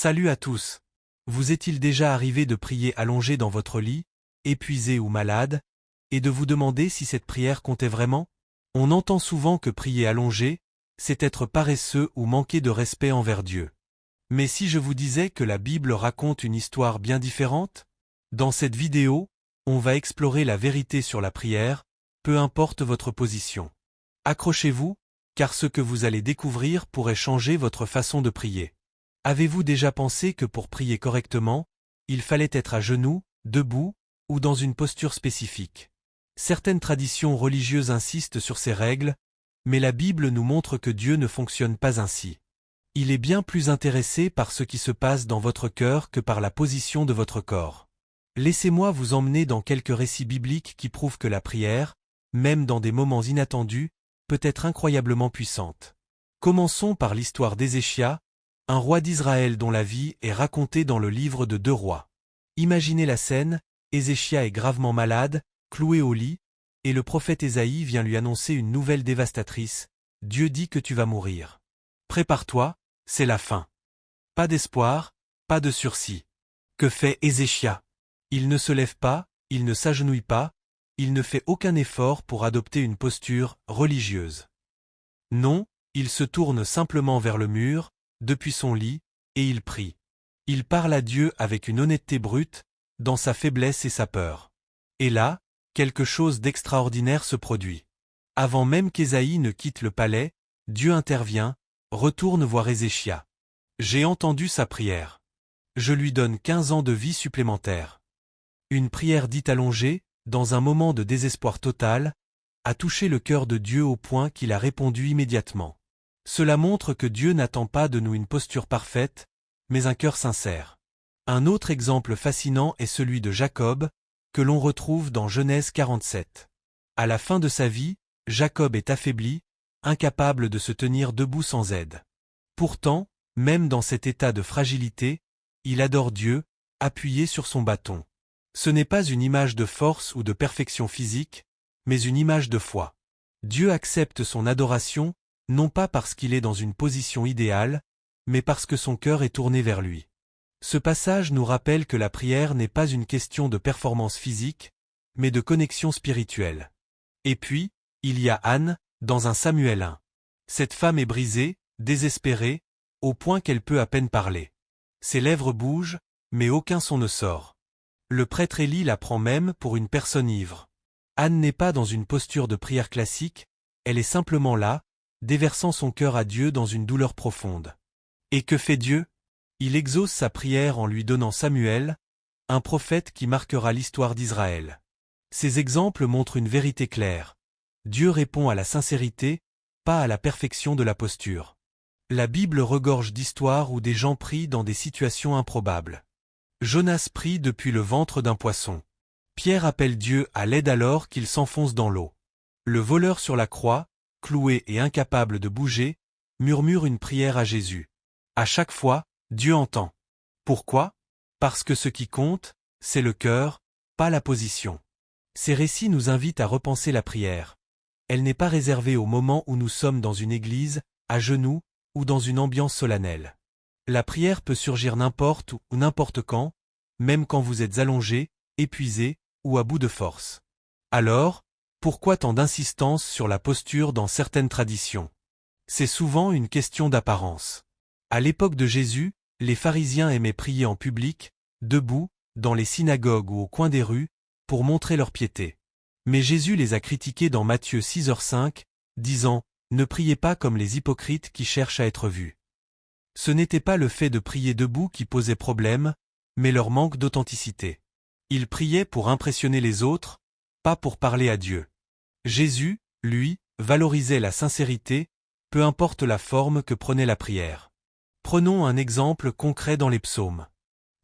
Salut à tous. Vous est-il déjà arrivé de prier allongé dans votre lit, épuisé ou malade, et de vous demander si cette prière comptait vraiment? On entend souvent que prier allongé, c'est être paresseux ou manquer de respect envers Dieu. Mais si je vous disais que la Bible raconte une histoire bien différente? Dans cette vidéo, on va explorer la vérité sur la prière, peu importe votre position. Accrochez-vous, car ce que vous allez découvrir pourrait changer votre façon de prier. Avez-vous déjà pensé que pour prier correctement, il fallait être à genoux, debout, ou dans une posture spécifique? Certaines traditions religieuses insistent sur ces règles, mais la Bible nous montre que Dieu ne fonctionne pas ainsi. Il est bien plus intéressé par ce qui se passe dans votre cœur que par la position de votre corps. Laissez-moi vous emmener dans quelques récits bibliques qui prouvent que la prière, même dans des moments inattendus, peut être incroyablement puissante. Commençons par l'histoire d'Ézéchias, un roi d'Israël dont la vie est racontée dans le livre de 2 Rois. Imaginez la scène, Ézéchias est gravement malade, cloué au lit, et le prophète Ésaïe vient lui annoncer une nouvelle dévastatrice. Dieu dit que tu vas mourir. Prépare-toi, c'est la fin. Pas d'espoir, pas de sursis. Que fait Ézéchias? Il ne se lève pas, il ne s'agenouille pas, il ne fait aucun effort pour adopter une posture religieuse. Non, il se tourne simplement vers le mur, depuis son lit, et il prie. Il parle à Dieu avec une honnêteté brute, dans sa faiblesse et sa peur. Et là, quelque chose d'extraordinaire se produit. Avant même qu'Ésaïe ne quitte le palais, Dieu intervient, retourne voir Ézéchias. J'ai entendu sa prière. Je lui donne 15 ans de vie supplémentaire. Une prière dite allongée, dans un moment de désespoir total, a touché le cœur de Dieu au point qu'il a répondu immédiatement. Cela montre que Dieu n'attend pas de nous une posture parfaite, mais un cœur sincère. Un autre exemple fascinant est celui de Jacob, que l'on retrouve dans Genèse 47. À la fin de sa vie, Jacob est affaibli, incapable de se tenir debout sans aide. Pourtant, même dans cet état de fragilité, il adore Dieu, appuyé sur son bâton. Ce n'est pas une image de force ou de perfection physique, mais une image de foi. Dieu accepte son adoration, non pas parce qu'il est dans une position idéale, mais parce que son cœur est tourné vers lui. Ce passage nous rappelle que la prière n'est pas une question de performance physique, mais de connexion spirituelle. Et puis, il y a Anne, dans 1 Samuel 1. Cette femme est brisée, désespérée, au point qu'elle peut à peine parler. Ses lèvres bougent, mais aucun son ne sort. Le prêtre Élie la prend même pour une personne ivre. Anne n'est pas dans une posture de prière classique, elle est simplement là, déversant son cœur à Dieu dans une douleur profonde. Et que fait Dieu? Il exauce sa prière en lui donnant Samuel, un prophète qui marquera l'histoire d'Israël. Ces exemples montrent une vérité claire. Dieu répond à la sincérité, pas à la perfection de la posture. La Bible regorge d'histoires où des gens prient dans des situations improbables. Jonas prie depuis le ventre d'un poisson. Pierre appelle Dieu à l'aide alors qu'il s'enfonce dans l'eau. Le voleur sur la croix, cloué et incapable de bouger, murmure une prière à Jésus. À chaque fois, Dieu entend. Pourquoi? Parce que ce qui compte, c'est le cœur, pas la position. Ces récits nous invitent à repenser la prière. Elle n'est pas réservée au moment où nous sommes dans une église, à genoux, ou dans une ambiance solennelle. La prière peut surgir n'importe où ou n'importe quand, même quand vous êtes allongé, épuisé, ou à bout de force. Alors, pourquoi tant d'insistance sur la posture dans certaines traditions? C'est souvent une question d'apparence. À l'époque de Jésus, les pharisiens aimaient prier en public, debout, dans les synagogues ou au coin des rues, pour montrer leur piété. Mais Jésus les a critiqués dans Matthieu 6h5, disant « Ne priez pas comme les hypocrites qui cherchent à être vus ». Ce n'était pas le fait de prier debout qui posait problème, mais leur manque d'authenticité. Ils priaient pour impressionner les autres, pas pour parler à Dieu. Jésus, lui, valorisait la sincérité, peu importe la forme que prenait la prière. Prenons un exemple concret dans les psaumes.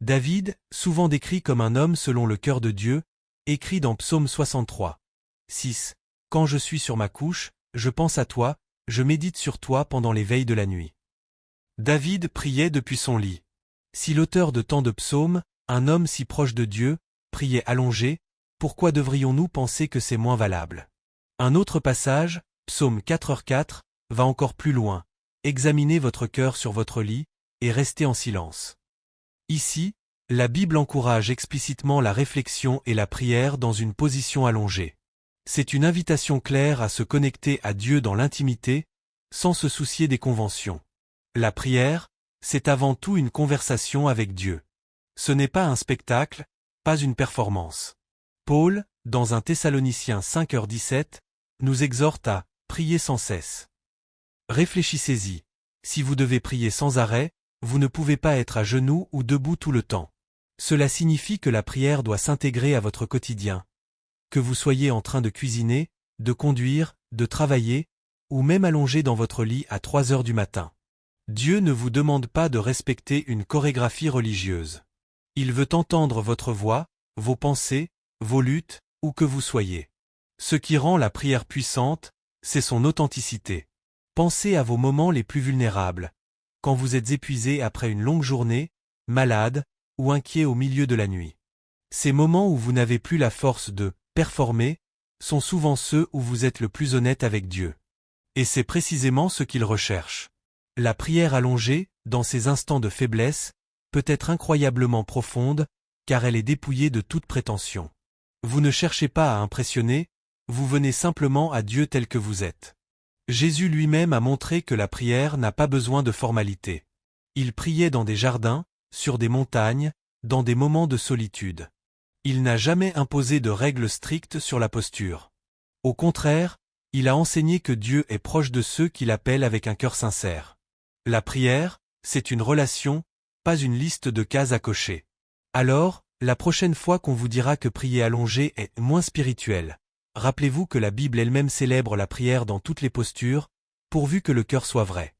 David, souvent décrit comme un homme selon le cœur de Dieu, écrit dans Psaume 63. 6. Quand je suis sur ma couche, je pense à toi, je médite sur toi pendant les veilles de la nuit. David priait depuis son lit. Si l'auteur de tant de psaumes, un homme si proche de Dieu, priait allongé, pourquoi devrions-nous penser que c'est moins valable? Un autre passage, Psaume 4h4, va encore plus loin. Examinez votre cœur sur votre lit, et restez en silence. Ici, la Bible encourage explicitement la réflexion et la prière dans une position allongée. C'est une invitation claire à se connecter à Dieu dans l'intimité, sans se soucier des conventions. La prière, c'est avant tout une conversation avec Dieu. Ce n'est pas un spectacle, pas une performance. Paul, dans 1 Thessaloniciens 5h17, nous exhorte à « prier sans cesse ». Réfléchissez-y. Si vous devez prier sans arrêt, vous ne pouvez pas être à genoux ou debout tout le temps. Cela signifie que la prière doit s'intégrer à votre quotidien. Que vous soyez en train de cuisiner, de conduire, de travailler, ou même allongé dans votre lit à 3 heures du matin. Dieu ne vous demande pas de respecter une chorégraphie religieuse. Il veut entendre votre voix, vos pensées, vos luttes, où que vous soyez. Ce qui rend la prière puissante, c'est son authenticité. Pensez à vos moments les plus vulnérables. Quand vous êtes épuisé après une longue journée, malade, ou inquiet au milieu de la nuit. Ces moments où vous n'avez plus la force de performer sont souvent ceux où vous êtes le plus honnête avec Dieu. Et c'est précisément ce qu'il recherche. La prière allongée, dans ces instants de faiblesse, peut être incroyablement profonde, car elle est dépouillée de toute prétention. Vous ne cherchez pas à impressionner, vous venez simplement à Dieu tel que vous êtes. Jésus lui-même a montré que la prière n'a pas besoin de formalité. Il priait dans des jardins, sur des montagnes, dans des moments de solitude. Il n'a jamais imposé de règles strictes sur la posture. Au contraire, il a enseigné que Dieu est proche de ceux qui l'appellent avec un cœur sincère. La prière, c'est une relation, pas une liste de cases à cocher. Alors, la prochaine fois qu'on vous dira que prier allongé est moins spirituel, rappelez-vous que la Bible elle-même célèbre la prière dans toutes les postures, pourvu que le cœur soit vrai.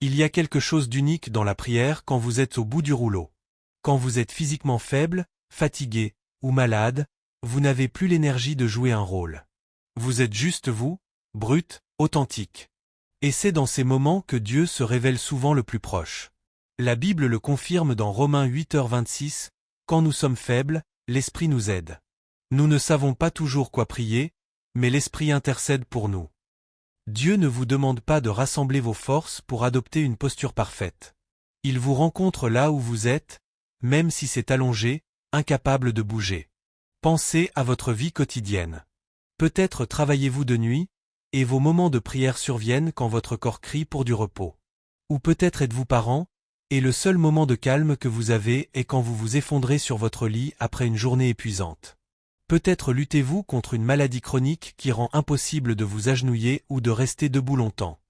Il y a quelque chose d'unique dans la prière quand vous êtes au bout du rouleau. Quand vous êtes physiquement faible, fatigué, ou malade, vous n'avez plus l'énergie de jouer un rôle. Vous êtes juste vous, brut, authentique. Et c'est dans ces moments que Dieu se révèle souvent le plus proche. La Bible le confirme dans Romains 8h26, quand nous sommes faibles, l'Esprit nous aide. Nous ne savons pas toujours quoi prier, mais l'Esprit intercède pour nous. Dieu ne vous demande pas de rassembler vos forces pour adopter une posture parfaite. Il vous rencontre là où vous êtes, même si c'est allongé, incapable de bouger. Pensez à votre vie quotidienne. Peut-être travaillez-vous de nuit, et vos moments de prière surviennent quand votre corps crie pour du repos. Ou peut-être êtes-vous parent, et le seul moment de calme que vous avez est quand vous vous effondrez sur votre lit après une journée épuisante. Peut-être luttez-vous contre une maladie chronique qui rend impossible de vous agenouiller ou de rester debout longtemps.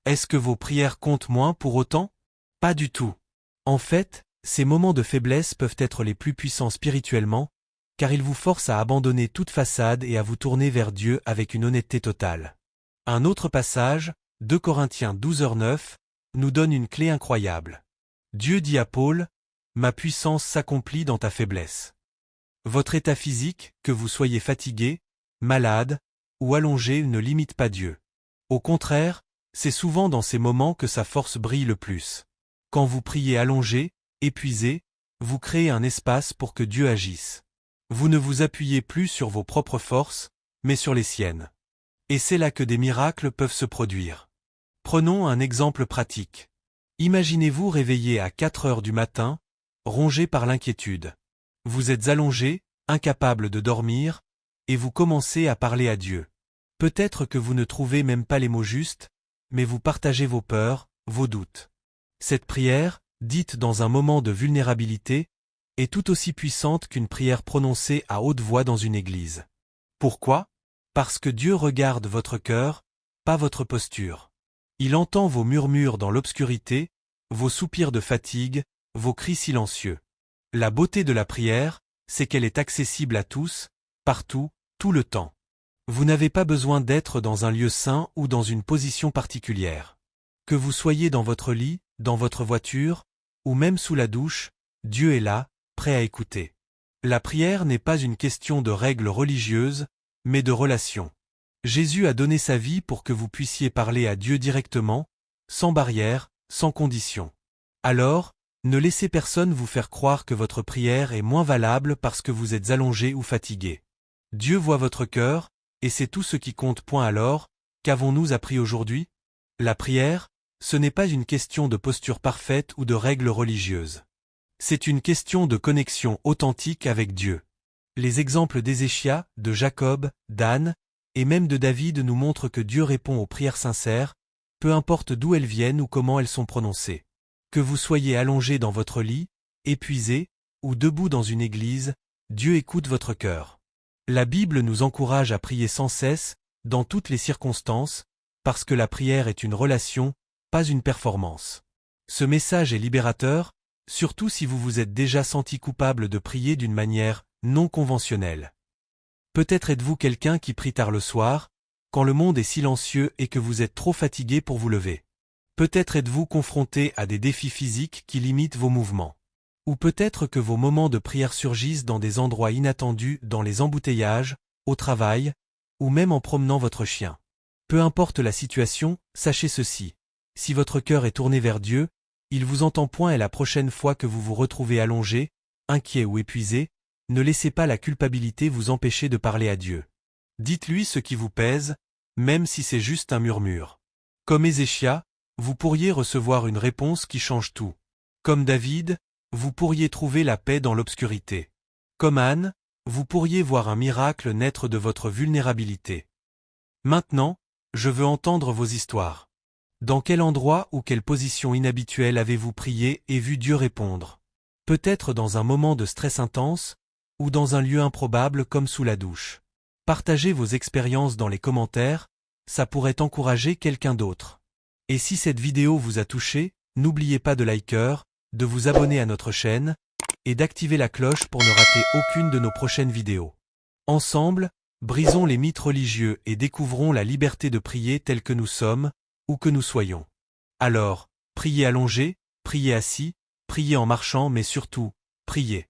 Est-ce que vos prières comptent moins pour autant? Pas du tout. En fait, ces moments de faiblesse peuvent être les plus puissants spirituellement, car ils vous forcent à abandonner toute façade et à vous tourner vers Dieu avec une honnêteté totale. Un autre passage, 2 Corinthiens 12h9, nous donne une clé incroyable. Dieu dit à Paul, « Ma puissance s'accomplit dans ta faiblesse ». Votre état physique, que vous soyez fatigué, malade ou allongé, ne limite pas Dieu. Au contraire, c'est souvent dans ces moments que sa force brille le plus. Quand vous priez allongé, épuisé, vous créez un espace pour que Dieu agisse. Vous ne vous appuyez plus sur vos propres forces, mais sur les siennes. Et c'est là que des miracles peuvent se produire. Prenons un exemple pratique. Imaginez-vous réveillé à 4 heures du matin, rongé par l'inquiétude. Vous êtes allongé, incapable de dormir, et vous commencez à parler à Dieu. Peut-être que vous ne trouvez même pas les mots justes, mais vous partagez vos peurs, vos doutes. Cette prière, dite dans un moment de vulnérabilité, est tout aussi puissante qu'une prière prononcée à haute voix dans une église. Pourquoi? Parce que Dieu regarde votre cœur, pas votre posture. Il entend vos murmures dans l'obscurité, vos soupirs de fatigue, vos cris silencieux. La beauté de la prière, c'est qu'elle est accessible à tous, partout, tout le temps. Vous n'avez pas besoin d'être dans un lieu saint ou dans une position particulière. Que vous soyez dans votre lit, dans votre voiture, ou même sous la douche, Dieu est là, prêt à écouter. La prière n'est pas une question de règles religieuses, mais de relation. Jésus a donné sa vie pour que vous puissiez parler à Dieu directement, sans barrière, sans condition. Alors, ne laissez personne vous faire croire que votre prière est moins valable parce que vous êtes allongé ou fatigué. Dieu voit votre cœur, et c'est tout ce qui compte. Alors, qu'avons-nous appris aujourd'hui? La prière, ce n'est pas une question de posture parfaite ou de règles religieuses. C'est une question de connexion authentique avec Dieu. Les exemples d'Ézéchia, de Jacob, d'Anne, et même de David nous montrent que Dieu répond aux prières sincères, peu importe d'où elles viennent ou comment elles sont prononcées. Que vous soyez allongé dans votre lit, épuisé, ou debout dans une église, Dieu écoute votre cœur. La Bible nous encourage à prier sans cesse, dans toutes les circonstances, parce que la prière est une relation, pas une performance. Ce message est libérateur, surtout si vous vous êtes déjà senti coupable de prier d'une manière non conventionnelle. Peut-être êtes-vous quelqu'un qui prie tard le soir, quand le monde est silencieux et que vous êtes trop fatigué pour vous lever. Peut-être êtes-vous confronté à des défis physiques qui limitent vos mouvements. Ou peut-être que vos moments de prière surgissent dans des endroits inattendus, dans les embouteillages, au travail, ou même en promenant votre chien. Peu importe la situation, sachez ceci. Si votre cœur est tourné vers Dieu, il vous entend point et la prochaine fois que vous vous retrouvez allongé, inquiet ou épuisé, ne laissez pas la culpabilité vous empêcher de parler à Dieu. Dites-lui ce qui vous pèse, même si c'est juste un murmure. Comme Ézéchia, vous pourriez recevoir une réponse qui change tout. Comme David, vous pourriez trouver la paix dans l'obscurité. Comme Anne, vous pourriez voir un miracle naître de votre vulnérabilité. Maintenant, je veux entendre vos histoires. Dans quel endroit ou quelle position inhabituelle avez-vous prié et vu Dieu répondre? Peut-être dans un moment de stress intense, ou dans un lieu improbable comme sous la douche. Partagez vos expériences dans les commentaires, ça pourrait encourager quelqu'un d'autre. Et si cette vidéo vous a touché, n'oubliez pas de liker, de vous abonner à notre chaîne, et d'activer la cloche pour ne rater aucune de nos prochaines vidéos. Ensemble, brisons les mythes religieux et découvrons la liberté de prier telle que nous sommes, où que nous soyons. Alors, priez allongé, priez assis, priez en marchant mais surtout, priez.